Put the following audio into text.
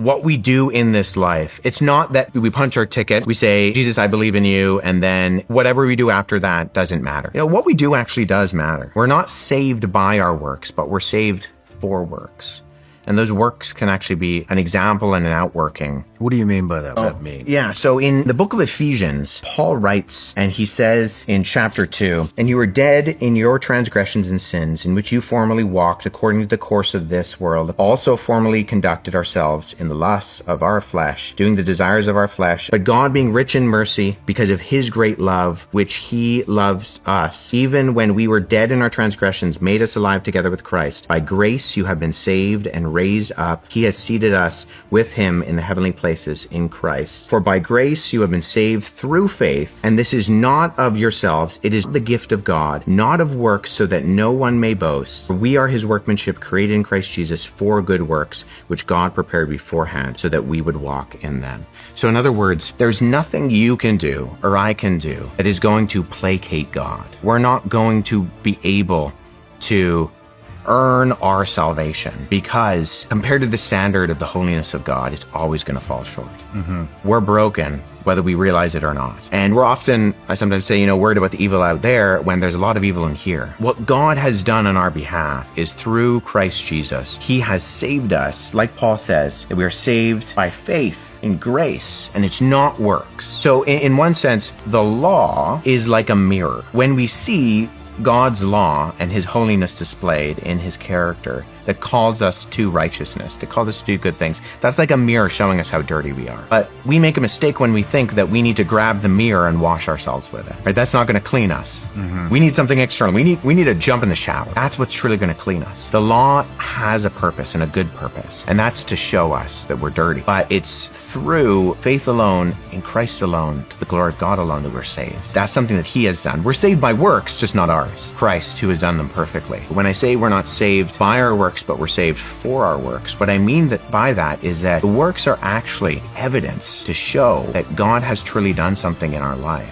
what we do in this life. It's not that we punch our ticket, we say, Jesus, I believe in you, and then whatever we do after that doesn't matter. What we do actually does matter. We're not saved by our works, but we're saved for works. And those works can actually be an example and an outworking. What do you mean by that? What does that mean? Yeah, so in the book of Ephesians, Paul writes, and he says in chapter 2, "And you were dead in your transgressions and sins, in which you formerly walked according to the course of this world, also formerly conducted ourselves in the lusts of our flesh, doing the desires of our flesh. But God, being rich in mercy, because of his great love, which he loves us, even when we were dead in our transgressions, made us alive together with Christ. By grace you have been saved and raised up. He has seated us with him in the heavenly places in Christ. For by grace you have been saved through faith, and this is not of yourselves, it is the gift of God, not of works, so that no one may boast. For we are his workmanship, created in Christ Jesus for good works, which God prepared beforehand, so that we would walk in them." So in other words, there's nothing you can do or I can do that is going to placate God. We're not going to be able to earn our salvation, because compared to the standard of the holiness of God, it's always going to fall short. We're broken, whether we realize it or not. And we're often, I sometimes say, worried about the evil out there when there's a lot of evil in here. What God has done on our behalf is through Christ Jesus. He has saved us, like Paul says, that we are saved by faith in grace, and it's not works. So in one sense, the law is like a mirror. When we see God's law and his holiness displayed in his character that calls us to righteousness, that calls us to do good things, that's like a mirror showing us how dirty we are. But we make a mistake when we think that we need to grab the mirror and wash ourselves with it. Right? That's not going to clean us. We need something external. We need to jump in the shower. That's what's truly going to clean us. The law has a purpose, and a good purpose, and that's to show us that we're dirty. But it's through faith alone, in Christ alone, to the glory of God alone, that we're saved. That's something that he has done. We're saved by works, just not ours. Christ, who has done them perfectly. When I say we're not saved by our works, but we're saved for our works, what I mean by that is that the works are actually evidence to show that God has truly done something in our life.